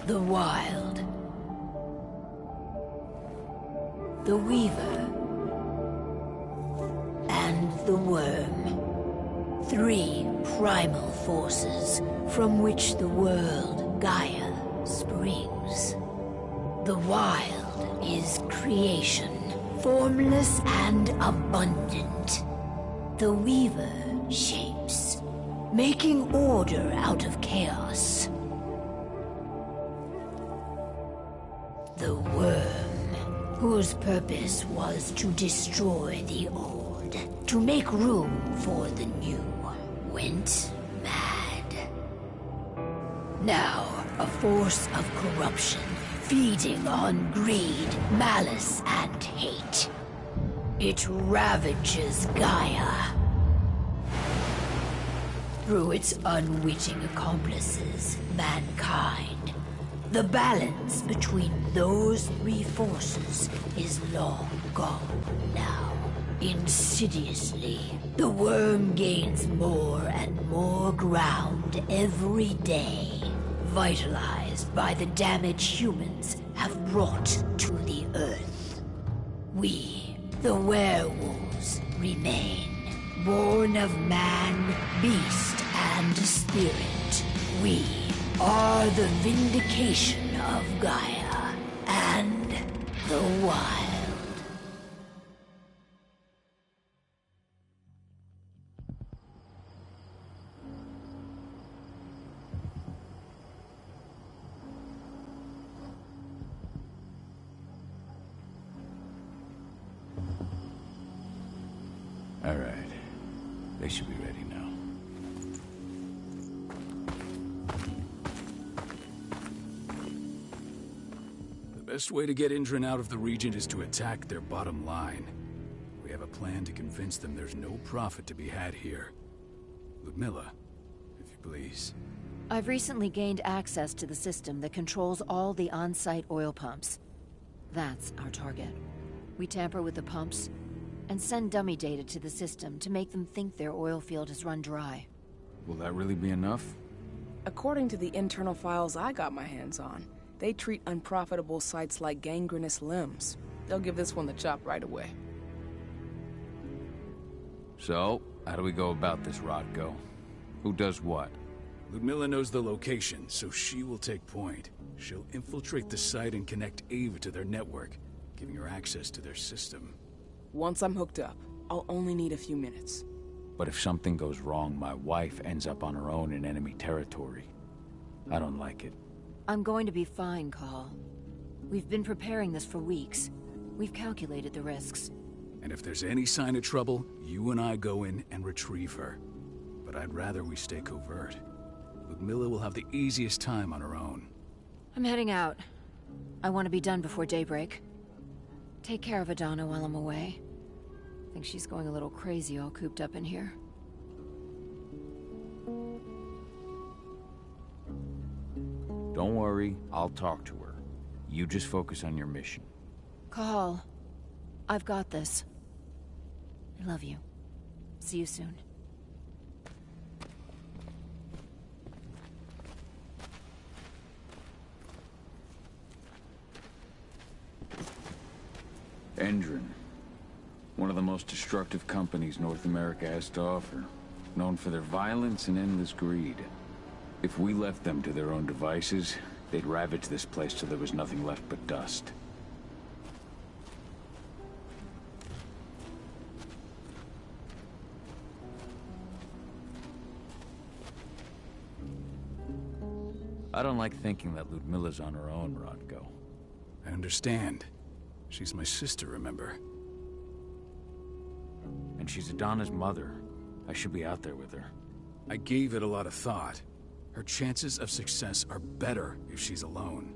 The Wild. The Weaver. And the Worm. 3 primal forces from which the world, Gaia, springs. The Wild is creation, formless and abundant. The Weaver shapes, making order out of chaos. The Worm, whose purpose was to destroy the old, to make room for the new, went mad. Now, a force of corruption, feeding on greed, malice, and hate. It ravages Gaia. Through its unwitting accomplices, mankind, the balance between those 3 forces is long gone now. Insidiously, the Worm gains more and more ground every day, vitalized by the damage humans have brought to the Earth. We, the werewolves, remain, born of man, beast, and spirit. We are the vindication of Gaia and the Wild. All right. They should be ready now. The best way to get Indran out of the region is to attack their bottom line. We have a plan to convince them there's no profit to be had here. Ludmilla, if you please. I've recently gained access to the system that controls all the on-site oil pumps. That's our target. We tamper with the pumps and send dummy data to the system to make them think their oil field has run dry. Will that really be enough? According to the internal files I got my hands on, they treat unprofitable sites like gangrenous limbs. They'll give this one the chop right away. So, how do we go about this, Rodko? Who does what? Ludmilla knows the location, so she will take point. She'll infiltrate the site and connect Ava to their network, giving her access to their system. Once I'm hooked up, I'll only need a few minutes. But if something goes wrong, my wife ends up on her own in enemy territory. I don't like it. I'm going to be fine, Call. We've been preparing this for weeks. We've calculated the risks. And if there's any sign of trouble, you and I go in and retrieve her. But I'd rather we stay covert. Ludmilla will have the easiest time on her own. I'm heading out. I want to be done before daybreak. Take care of Adana while I'm away. I think she's going a little crazy all cooped up in here. Don't worry, I'll talk to her. You just focus on your mission. Call. I've got this. I love you. See you soon. Endron. One of the most destructive companies North America has to offer. Known for their violence and endless greed. If we left them to their own devices, they'd ravage this place till there was nothing left but dust. I don't like thinking that Ludmilla's on her own, Rodko. I understand. She's my sister, remember? And she's Adana's mother. I should be out there with her. I gave it a lot of thought. Her chances of success are better if she's alone.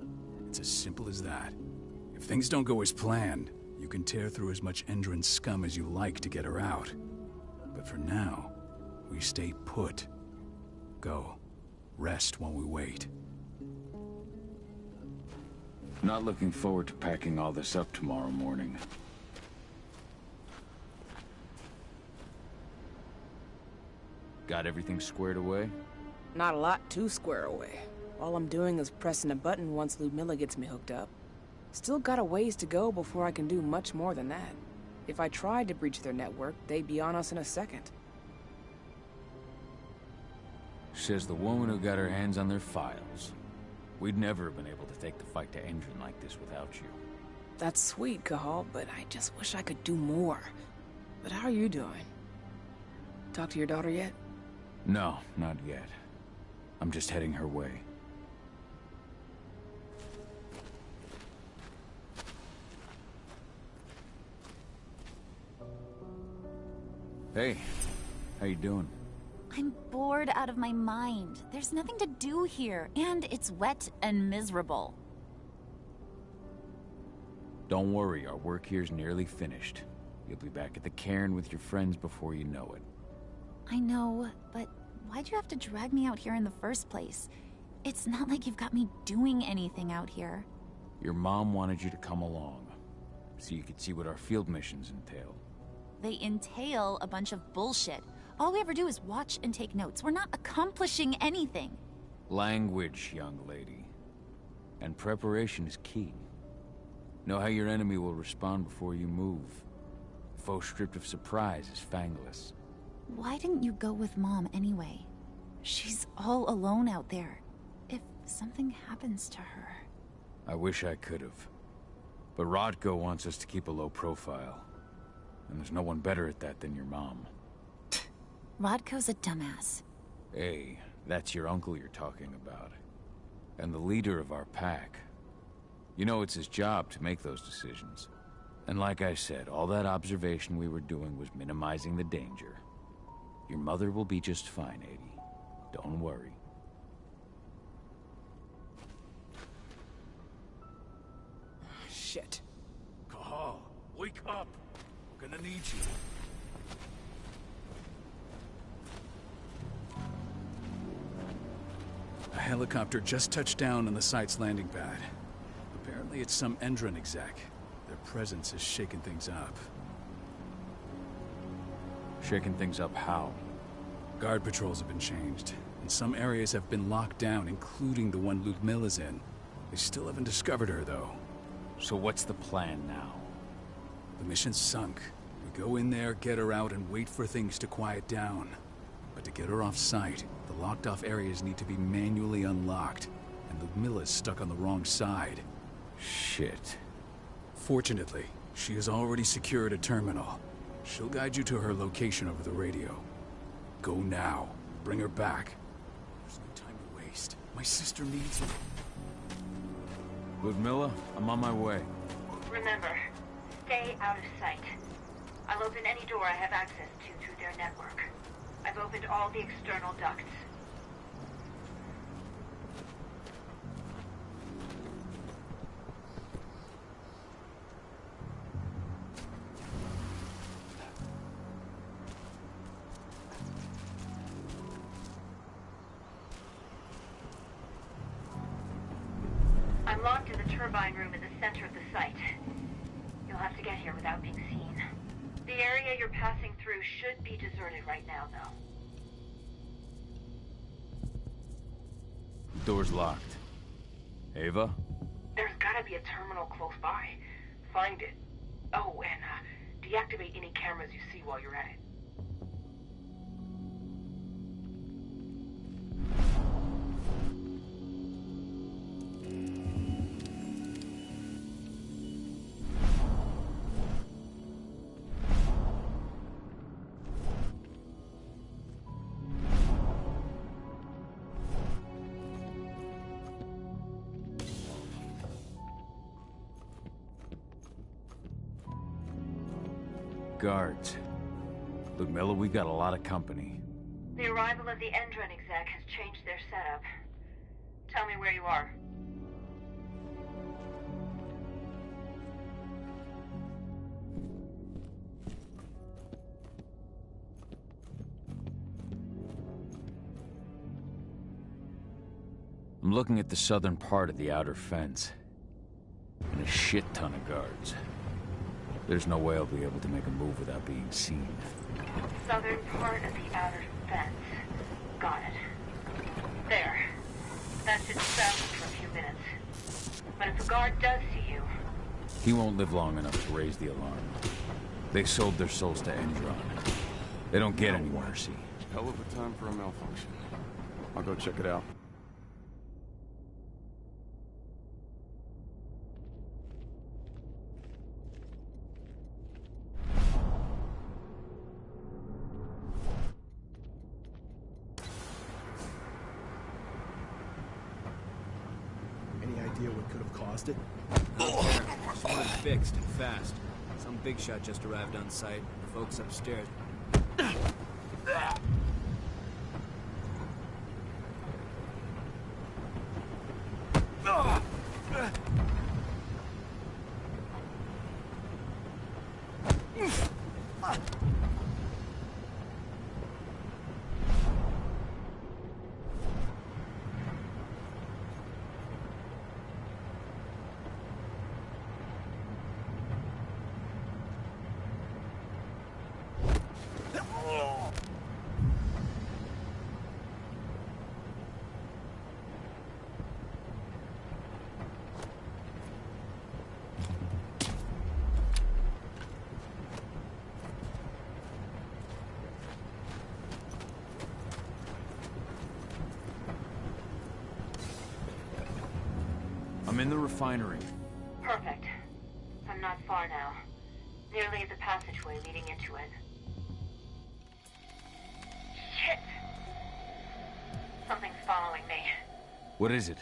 It's as simple as that. If things don't go as planned, you can tear through as much Endron scum as you like to get her out. But for now, we stay put. Go. Rest while we wait. Not looking forward to packing all this up tomorrow morning. Got everything squared away? Not a lot to square away. All I'm doing is pressing a button once Ludmilla gets me hooked up. Still got a ways to go before I can do much more than that. If I tried to breach their network, they'd be on us in a second. Says the woman who got her hands on their files. We'd never have been able to take the fight to Endron like this without you. That's sweet, Cahal, but I just wish I could do more. But how are you doing? Talk to your daughter yet? No, not yet. I'm just heading her way. Hey, how you doing? I'm bored out of my mind. There's nothing to do here, and it's wet and miserable. Don't worry, our work here's nearly finished. You'll be back at the cairn with your friends before you know it. I know, but why'd you have to drag me out here in the first place? It's not like you've got me doing anything out here. Your mom wanted you to come along, so you could see what our field missions entail. They entail a bunch of bullshit. All we ever do is watch and take notes. We're not accomplishing anything. Language, young lady. And preparation is key. Know how your enemy will respond before you move. Foe stripped of surprise is fangless. Why didn't you go with Mom anyway? She's all alone out there. If something happens to her... I wish I could have. But Rodko wants us to keep a low profile. And there's no one better at that than your mom. Rodko's a dumbass. Hey, that's your uncle you're talking about. And the leader of our pack. You know it's his job to make those decisions. And like I said, all that observation we were doing was minimizing the danger. Your mother will be just fine, Adie. Don't worry. Shit. Cahal, wake up! We're gonna need you. A helicopter just touched down on the site's landing pad. Apparently it's some Endron exec. Their presence has shaken things up. Shaking things up how? Guard patrols have been changed, and some areas have been locked down, including the one Ludmilla's in. They still haven't discovered her, though. So what's the plan now? The mission's sunk. We go in there, get her out, and wait for things to quiet down. But to get her off-site, the locked-off areas need to be manually unlocked, and Ludmilla's stuck on the wrong side. Shit. Fortunately, she has already secured a terminal. She'll guide you to her location over the radio. Go now. Bring her back. There's no time to waste. My sister needs me. Ludmilla, I'm on my way. Remember, stay out of sight. I'll open any door I have access to through their network. I've opened all the external ducts. I'm locked in the turbine room in the center of the site. You'll have to get here without being seen. The area you're passing through should be deserted right now, though. Door's locked. Ava? There's gotta be a terminal close by. Find it. Oh, and deactivate any cameras you see while you're at it. Guards. Ludmilla, we've got a lot of company. The arrival of the Endron exec has changed their setup. Tell me where you are. I'm looking at the southern part of the outer fence. And a shit ton of guards. There's no way I'll be able to make a move without being seen. Southern part of the outer fence. Got it. There. That should He won't live long enough to raise the alarm. They sold their souls to Endron. They don't get any mercy. Hell of a time for a malfunction. I'll go check it out. Any idea what could have caused it? Just want it fixed and fast. Some big shot just arrived on site. The folks upstairs. I'm in the refinery. Perfect. I'm not far now. Nearly at the passageway leading into it. Shit! Something's following me. What is it?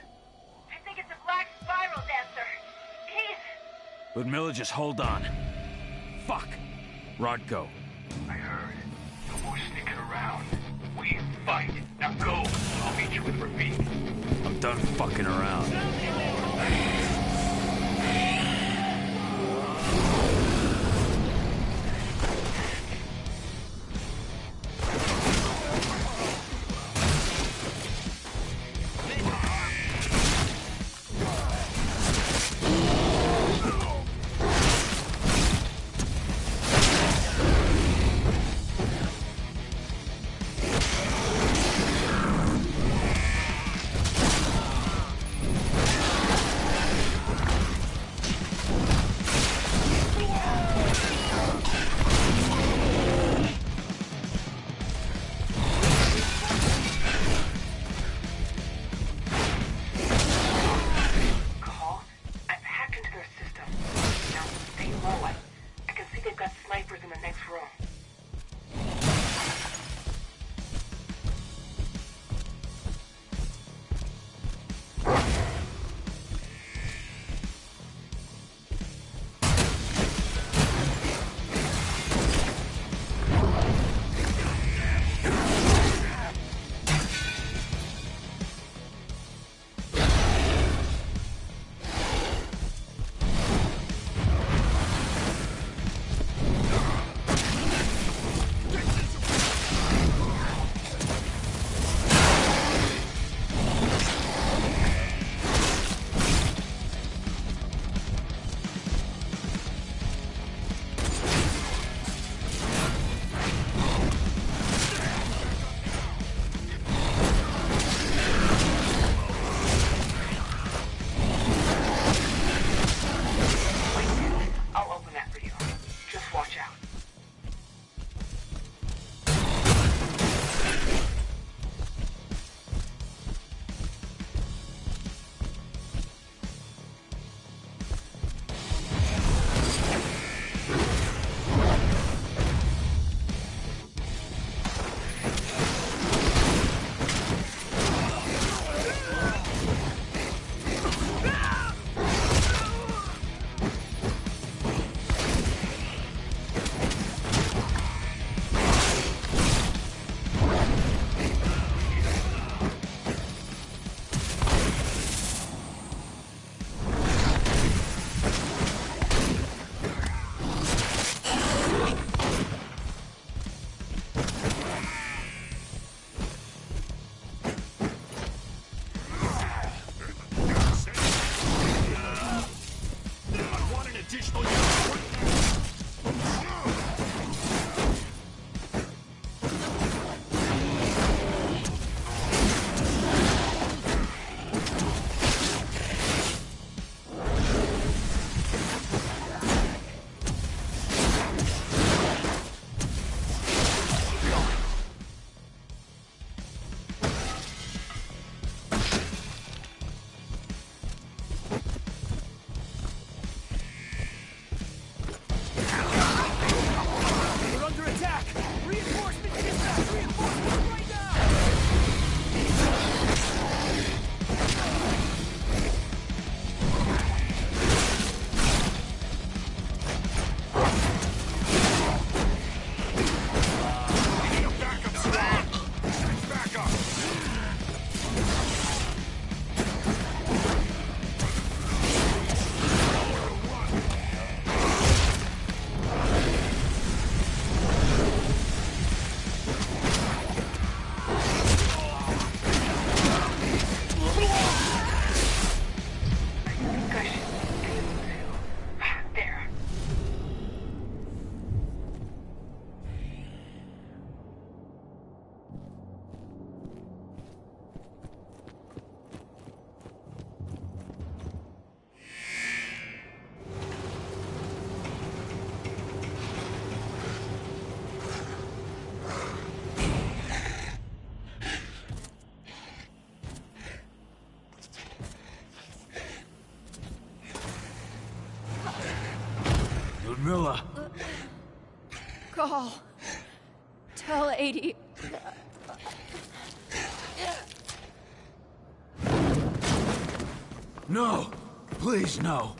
I think it's a black spiral dancer. He's... Ludmilla, just hold on. Fuck! Rodko. I heard. No more sticking around. We fight. Now go. I'll meet you with Rafik. I'm done fucking around. Milla! Call. Tell 80. No! Please, no!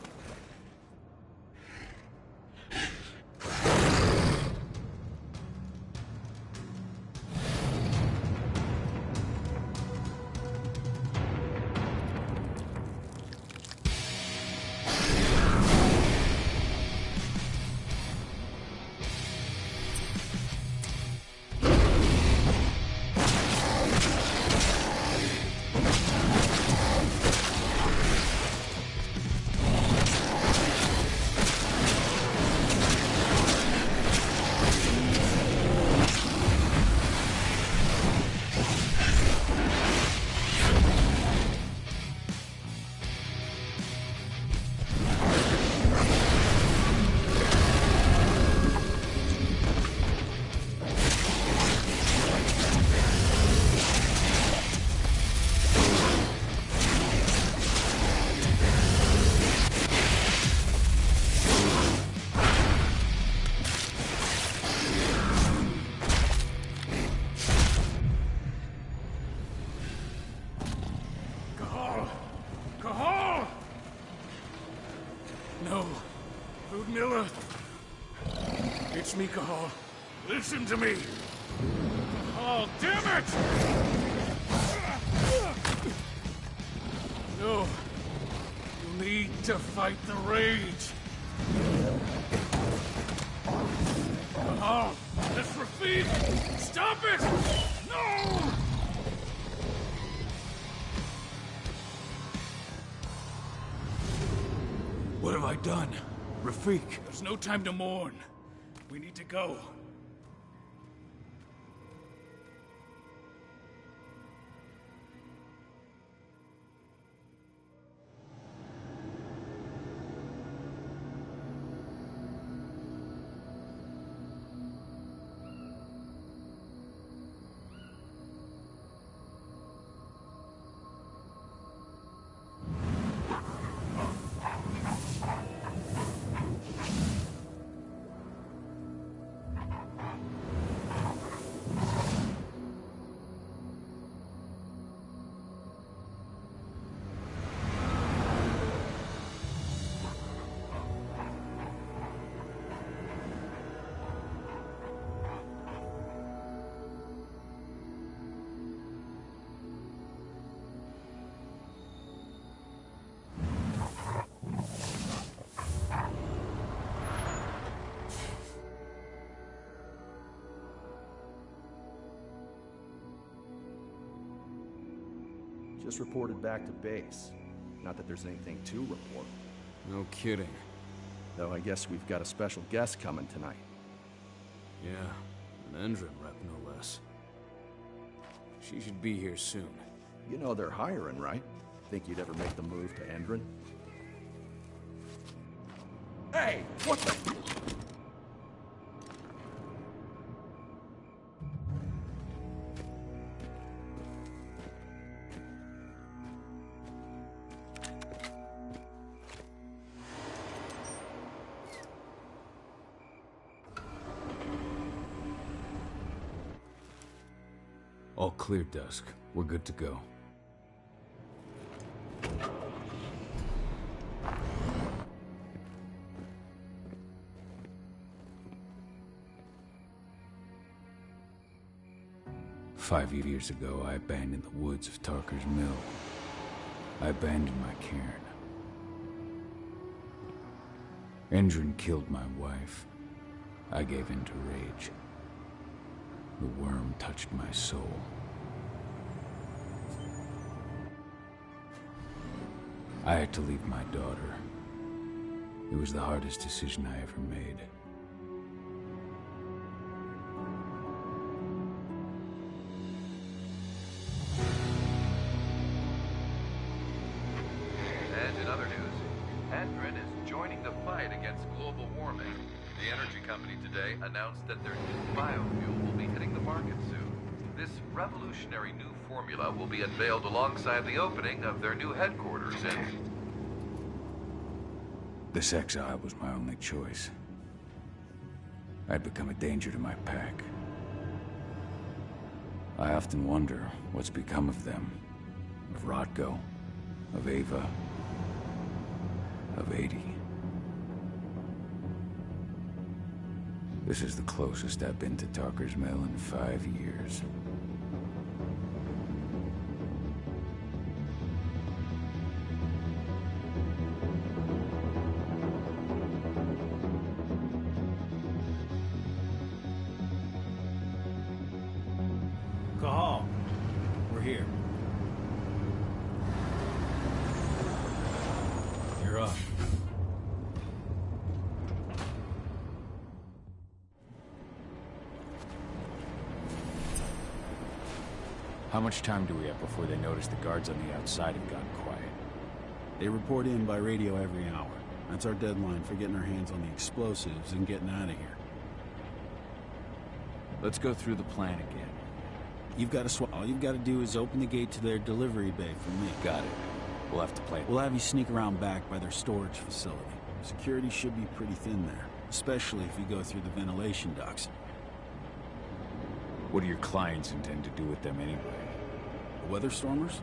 No. Ludmilla. It's me, Cahal. Listen to me. Oh, damn it! No. You need to fight the rage. Cahal, that's Rafik! Stop it! No! What have I done? Rafik, there's no time to mourn. We need to go. Just reported back to base. Not that there's anything to report. No kidding. Though I guess we've got a special guest coming tonight. Yeah, an Endron rep no less. She should be here soon. You know they're hiring, right? Think you'd ever make the move to Endron? Hey! What the... All clear, Dusk. We're good to go. Five years ago, I abandoned the woods of Tarker's Mill. I abandoned my cairn. Endron killed my wife. I gave in to rage. The worm touched my soul. I had to leave my daughter. It was the hardest decision I ever made. And in other news, Endron is joining the fight against global warming. The energy company today announced that their new biofuel will be hitting the market soon. This revolutionary new formula will be unveiled alongside the opening of their new headquarters in... This exile was my only choice. I'd become a danger to my pack. I often wonder what's become of them. Of Rotko, of Ava, of 80. This is the closest I've been to Talker's Mill in 5 years. Cahal, we're here. You're up. How much time do we have before they notice the guards on the outside have gotten quiet? They report in by radio every hour. That's our deadline for getting our hands on the explosives and getting out of here. Let's go through the plan again. All you've got to do is open the gate to their delivery bay for me. Got it. We'll have to play it. We'll have you sneak around back by their storage facility. Security should be pretty thin there, especially if you go through the ventilation ducts. What do your clients intend to do with them anyway? The Weatherstormers?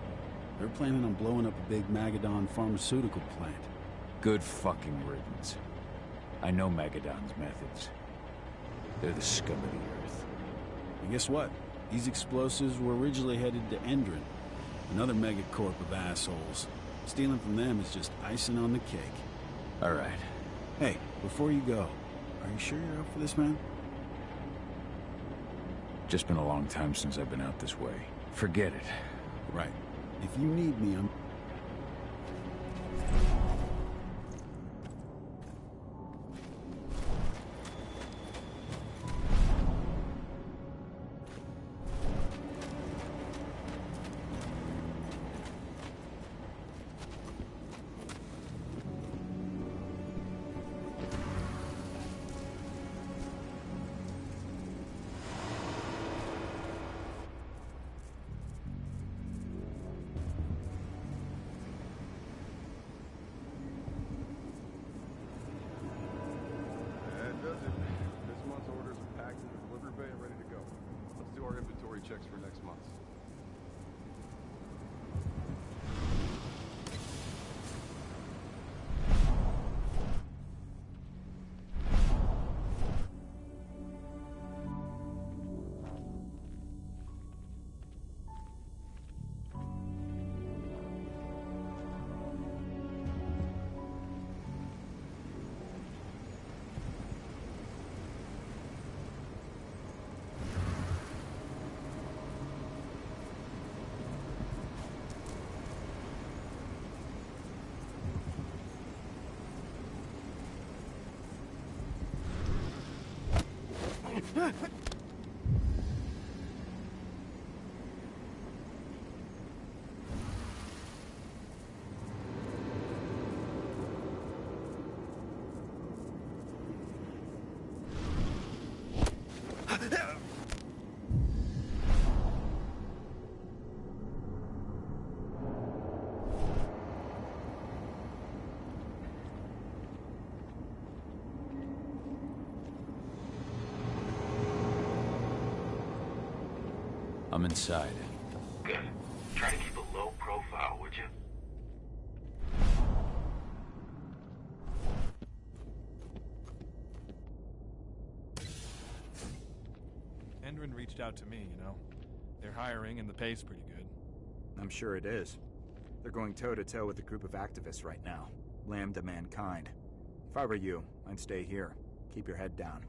They're planning on blowing up a big Magadon pharmaceutical plant. Good fucking riddance. I know Magadon's methods. They're the scum of the earth. And guess what? These explosives were originally headed to Endron, another megacorp of assholes. Stealing from them is just icing on the cake. All right. Hey, before you go, are you sure you're up for this, man? Just been a long time since I've been out this way. Forget it. Right. If you need me, I'm... Checks for next month. I'm inside. Good. Try to keep a low profile, would you? Endron reached out to me, you know. They're hiring and the pay's pretty good. I'm sure it is. They're going toe-to-toe with a group of activists right now. Lambda mankind. If I were you, I'd stay here. Keep your head down.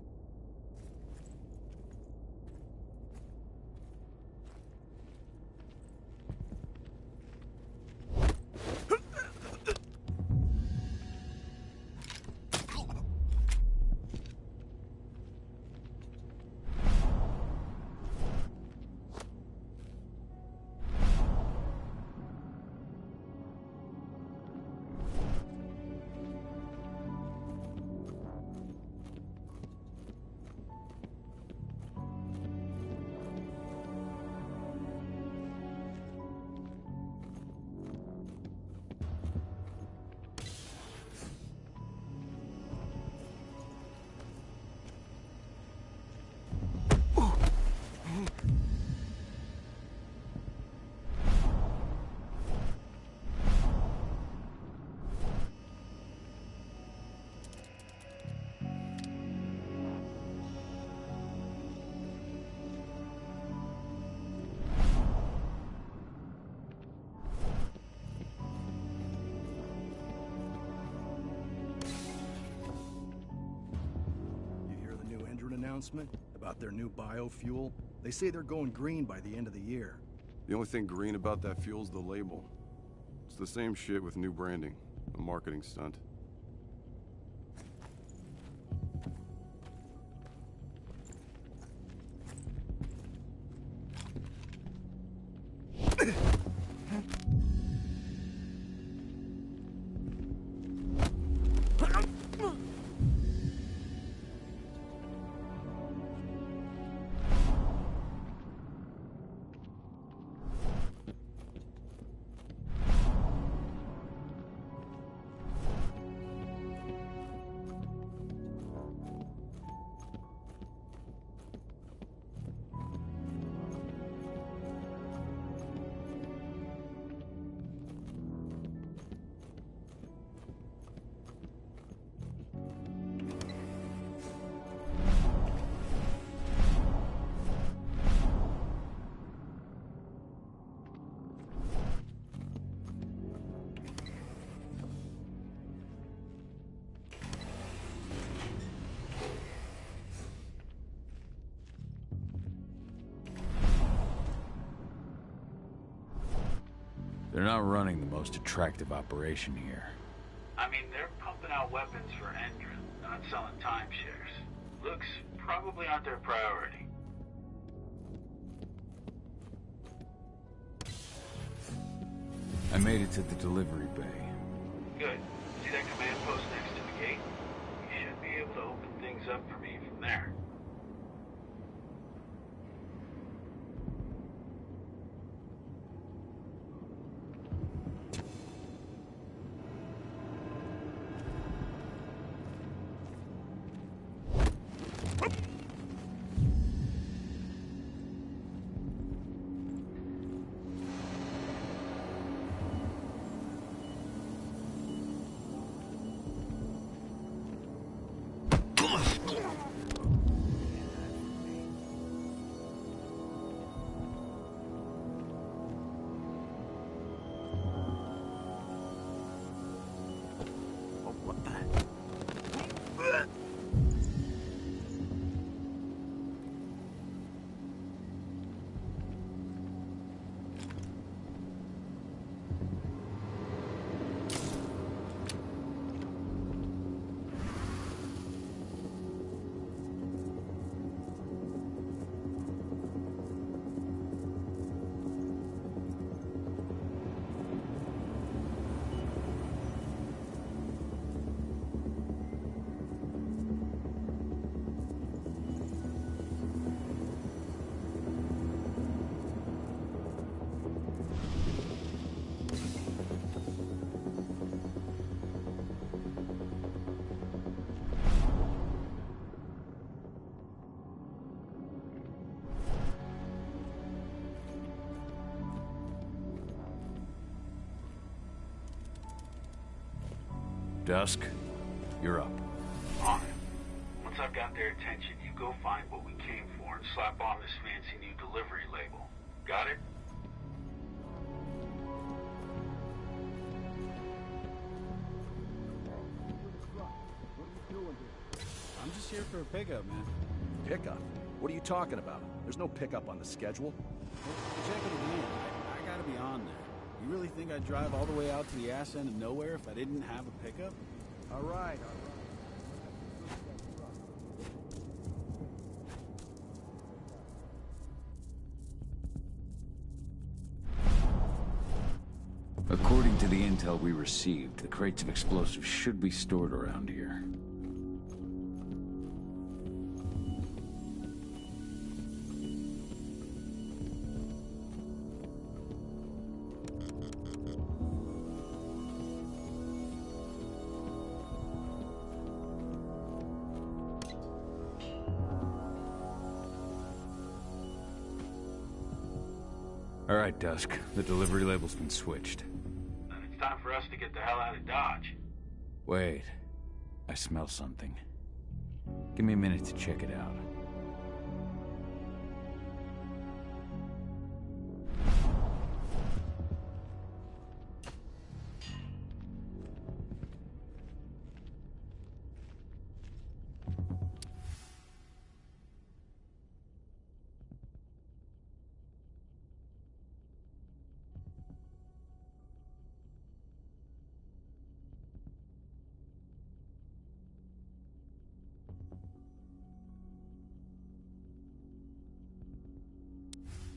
announcement about their new biofuel? They say they're going green by the end of the year. The only thing green about that fuel's the label. It's the same shit with new branding. A marketing stunt. They're not running the most attractive operation here. I mean, they're pumping out weapons for Endron, not selling timeshares. Looks probably aren't their priority. I made it to the delivery bay. Good. See that command post next to the gate? You should be able to open things up for me from there. Dusk, you're up. On it. Once I've got their attention, you go find what we came for and slap on this fancy new delivery label. Got it? I'm just here for a pickup, man. Pickup? What are you talking about? There's no pickup on the schedule. Well, check it again. I gotta be on there. You really think I'd drive all the way out to the ass end of nowhere if I didn't have a pickup? All right. According to the intel we received, the crates of explosives should be stored around here. All right, Dusk. The delivery label's been switched. Then it's time for us to get the hell out of Dodge. Wait. I smell something. Give me a minute to check it out.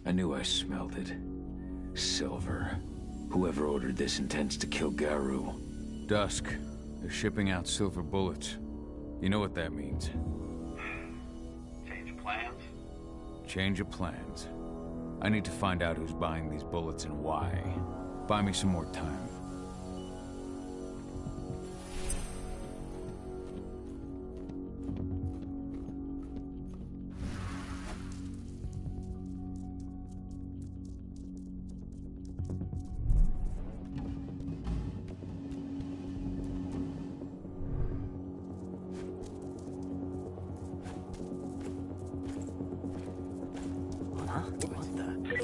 I knew I smelled it. Silver. Whoever ordered this intends to kill Garou. Dusk. They're shipping out silver bullets. You know what that means. Change of plans? Change of plans. I need to find out who's buying these bullets and why. Buy me some more time.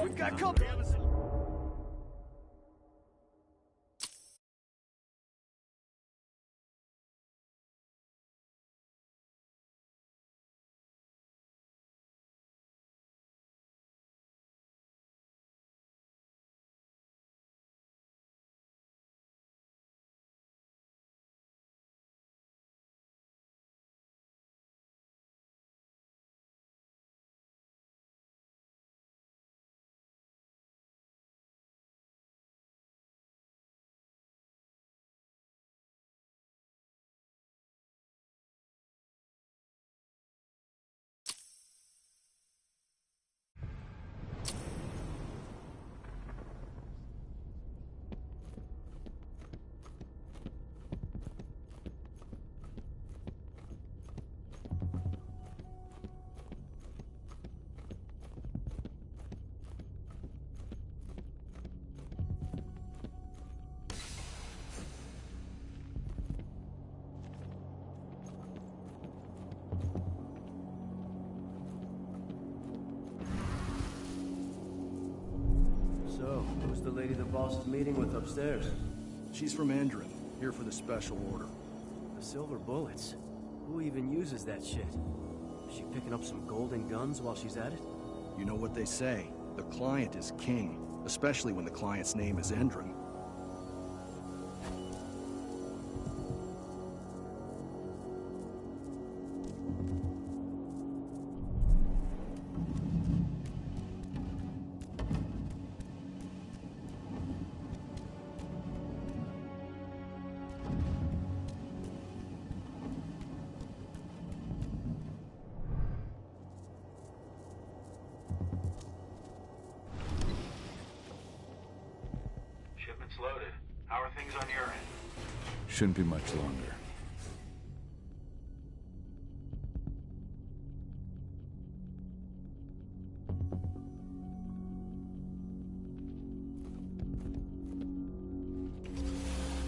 We've got company. So, who's the lady the boss is meeting with upstairs? She's from Endron, here for the special order. The silver bullets? Who even uses that shit? Is she picking up some golden guns while she's at it? You know what they say, the client is king, especially when the client's name is Endron. Shipment's loaded. How are things on your end? Shouldn't be much longer.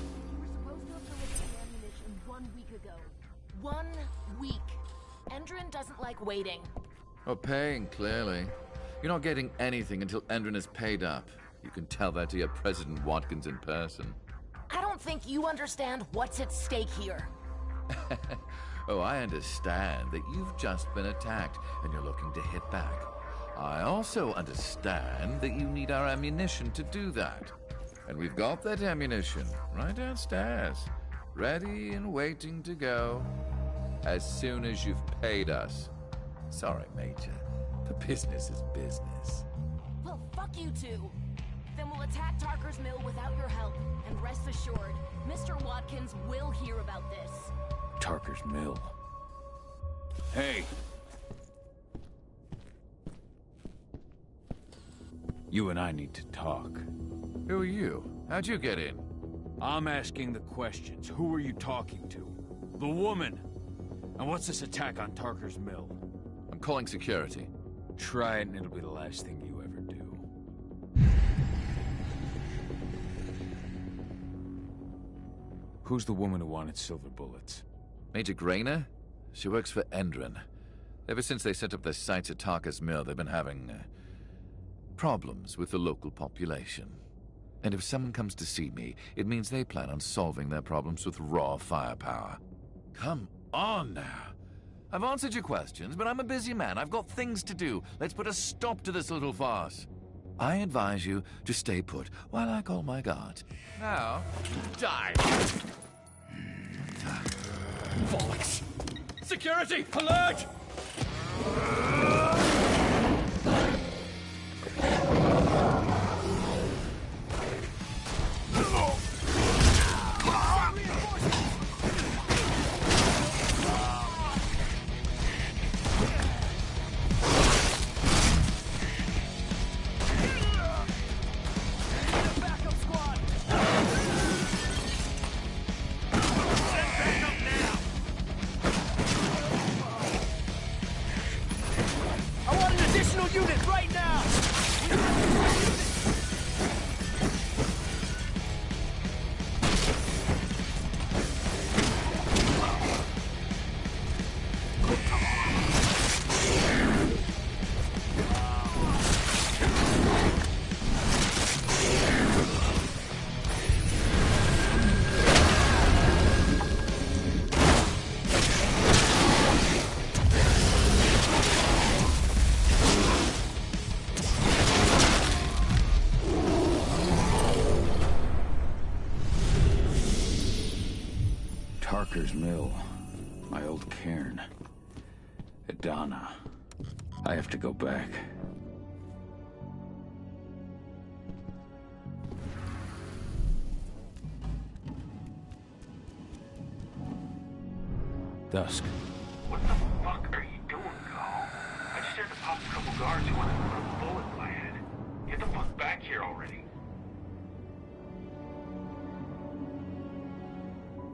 You were supposed to have delivered the ammunition 1 week ago. 1 week. Endron doesn't like waiting. Oh, paying, clearly. You're not getting anything until Endron is paid up. You can tell that to your President Watkins in person. I don't think you understand what's at stake here. Oh, I understand that you've just been attacked and you're looking to hit back. I also understand that you need our ammunition to do that. And we've got that ammunition right downstairs, ready and waiting to go as soon as you've paid us. Sorry, Major. The business is business. Well, fuck you two. Then we'll attack Tarker's Mill without your help. And rest assured, Mr. Watkins will hear about this. Tarker's Mill. Hey! You and I need to talk. Who are you? How'd you get in? I'm asking the questions. Who are you talking to? The woman! And what's this attack on Tarker's Mill? I'm calling security. Try it and it'll be the last thing you ever do. Who's the woman who wanted silver bullets? Major Grainer? She works for Endron. Ever since they set up their sights at Tarker's Mill, they've been having problems with the local population. And if someone comes to see me, it means they plan on solving their problems with raw firepower. Come on now. I've answered your questions, but I'm a busy man. I've got things to do. Let's put a stop to this little farce. I advise you to stay put while I call my guards. Now, die! Bollocks! Security! Alert! Tarker's Mill. My old cairn. Adana. I have to go back. Dusk. What the fuck are you doing, Cole? I just had to pop a couple guards who wanted to put a bullet in my head. Get the fuck back here already.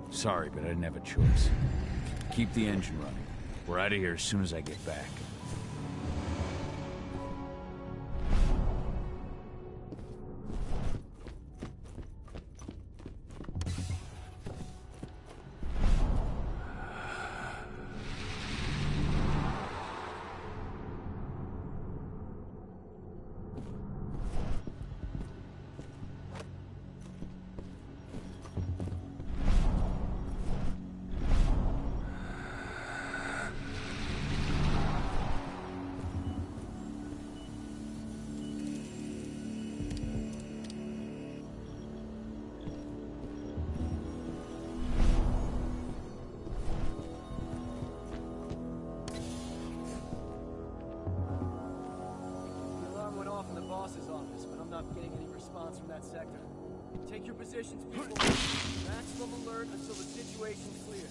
Sorry, but I didn't have a choice. Keep the engine running. We're out of here as soon as I get back. From that sector. Take your positions, people. Maximum alert until the situation's clear.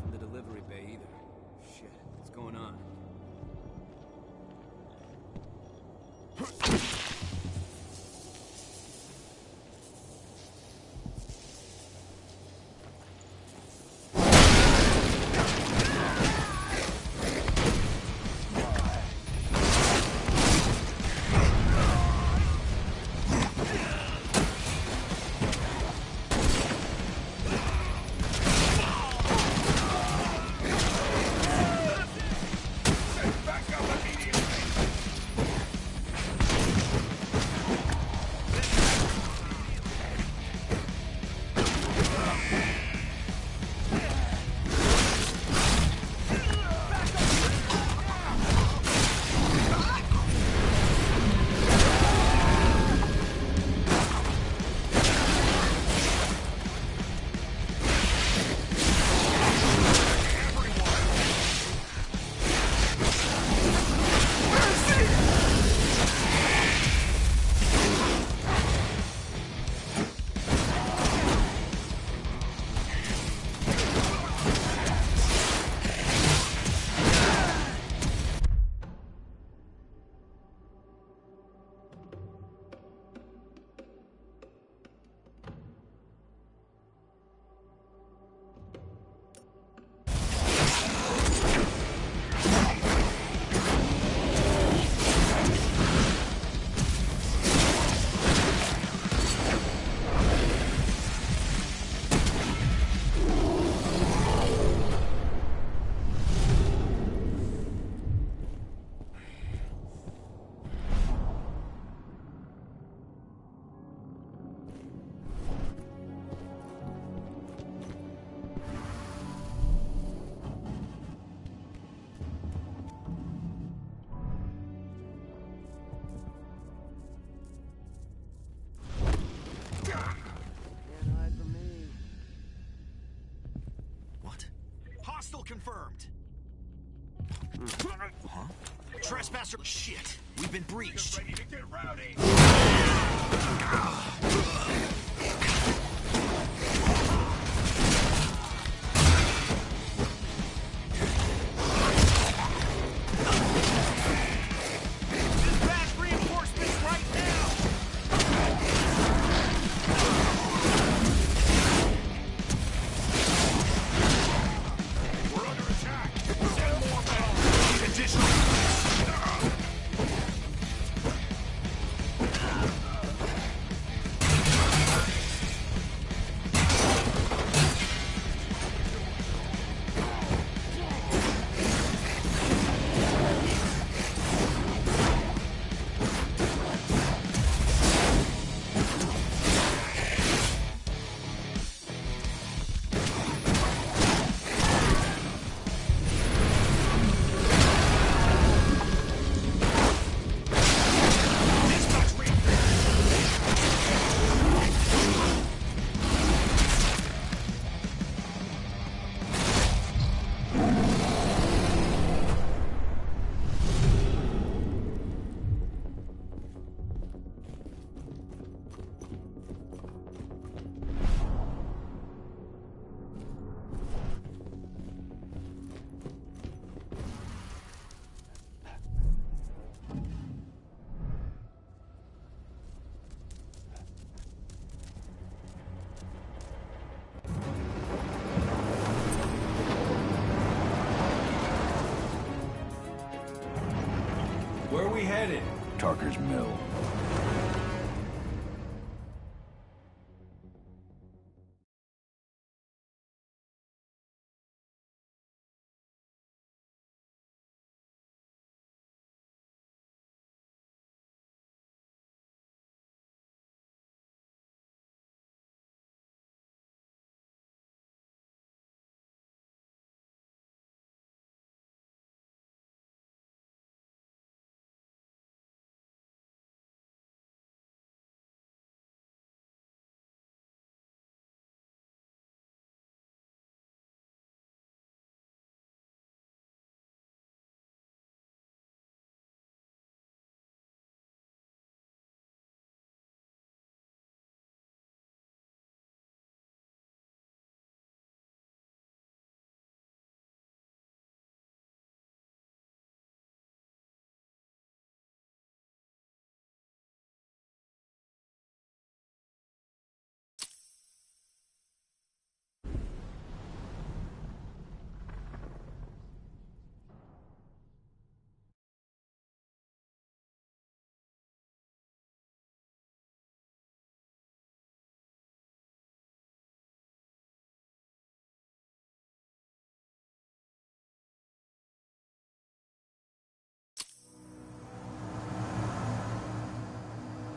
From the delivery bay either. Shit, what's going on? confirmed. Huh? Trespasser. Shit. We've been breached. Ready to get rowdy. Dispatch reinforcements right now. We're under attack. Send more men. Need additional units. Where are we headed? Tarker's Mill.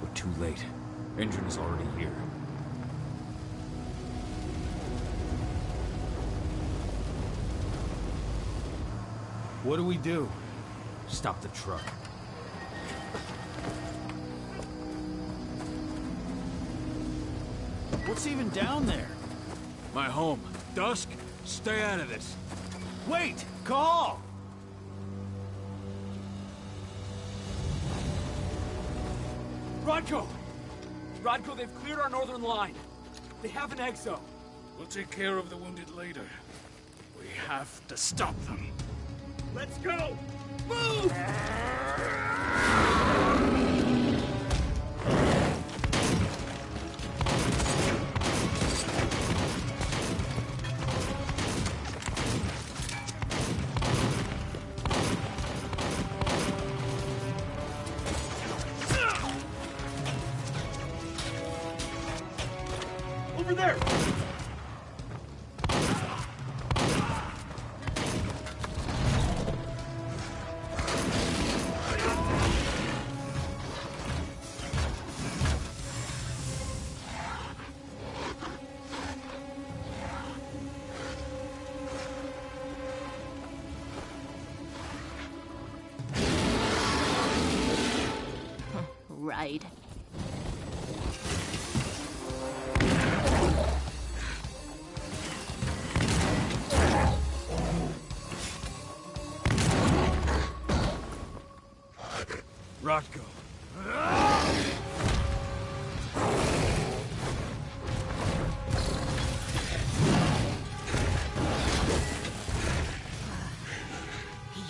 We're too late. Engine is already here. What do we do? Stop the truck. What's even down there? My home. Dusk, stay out of this. Wait! Call! Rodko! Rodko, they've cleared our northern line. They have an exo. We'll take care of the wounded later. We have to stop them. Let's go. Move! Over there. Right. Rodko.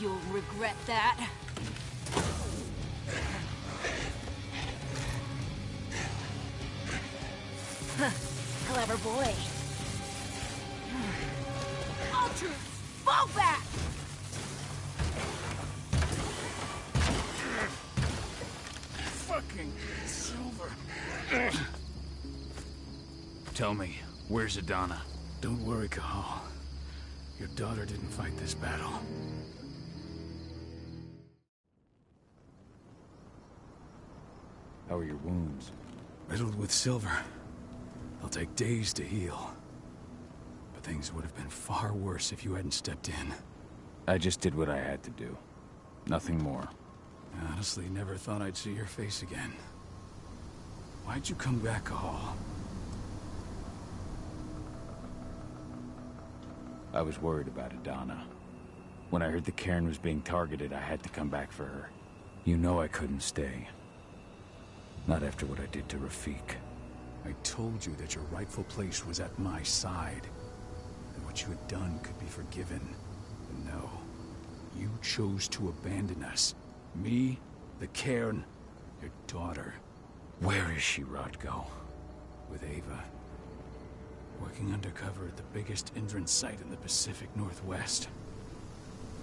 You'll regret that. Clever boy. Ultra, fall back! Fucking Silver. Tell me, where's Adana? Don't worry, Cahal. Your daughter didn't fight this battle. How are your wounds? Riddled with silver. They'll take days to heal. But things would have been far worse if you hadn't stepped in. I just did what I had to do. Nothing more. I honestly never thought I'd see your face again. Why'd you come back, Cahal? I was worried about Adana. When I heard the cairn was being targeted, I had to come back for her. You know I couldn't stay. Not after what I did to Rafik. I told you that your rightful place was at my side. That what you had done could be forgiven. But no. You chose to abandon us. Me, the cairn, your daughter. Where is she, Rodko? With Ava. Working undercover at the biggest Indran site in the Pacific Northwest.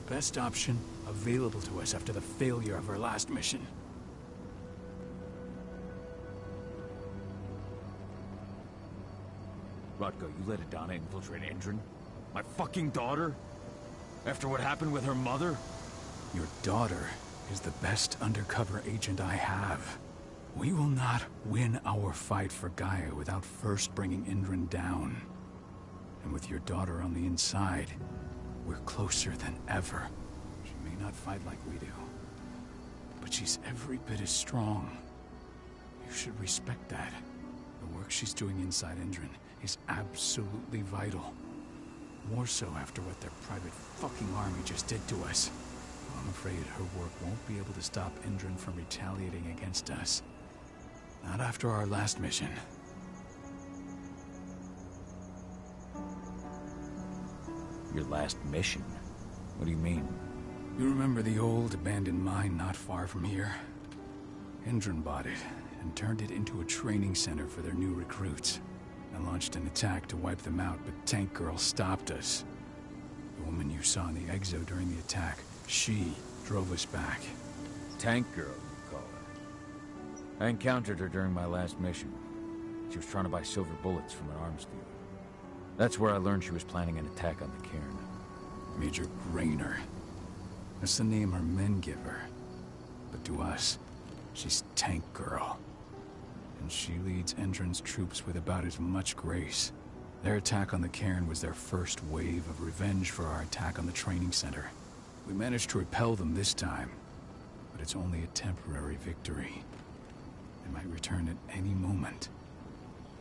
Best option available to us after the failure of our last mission. Rodko, you let Adana infiltrate Indran? My fucking daughter? After what happened with her mother? Your daughter is the best undercover agent I have. We will not win our fight for Gaia without first bringing Indran down. And with your daughter on the inside, we're closer than ever. She may not fight like we do, but she's every bit as strong. You should respect that. The work she's doing inside Indran is absolutely vital. More so after what their private fucking army just did to us. I'm afraid her work won't be able to stop Indran from retaliating against us. Not after our last mission. Your last mission? What do you mean? You remember the old abandoned mine not far from here? Indran bought it and turned it into a training center for their new recruits. I launched an attack to wipe them out, but Tank Girl stopped us. The woman you saw in the exo during the attack, she drove us back. Tank Girl, you call her. I encountered her during my last mission. She was trying to buy silver bullets from an arms dealer. That's where I learned she was planning an attack on the cairn. Major Grainer. That's the name her men give her. But to us, she's Tank Girl. And she leads Indran's troops with about as much grace. Their attack on the cairn was their first wave of revenge for our attack on the training center. We managed to repel them this time, but it's only a temporary victory. They might return at any moment.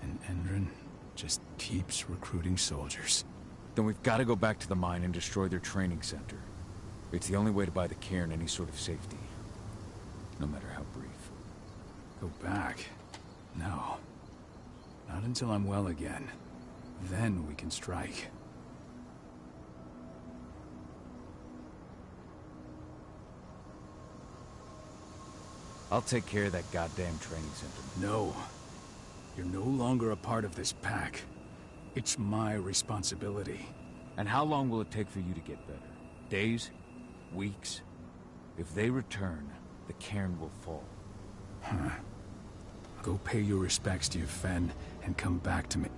And Indran just keeps recruiting soldiers. Then we've got to go back to the mine and destroy their training center. It's the only way to buy the cairn any sort of safety. No matter how brief. Go back? No. Not until I'm well again. Then we can strike. I'll take care of that goddamn training center. No. You're no longer a part of this pack. It's my responsibility. And how long will it take for you to get better? Days? Weeks? If they return, the cairn will fall. Huh. Go pay your respects to your Fen and come back to me.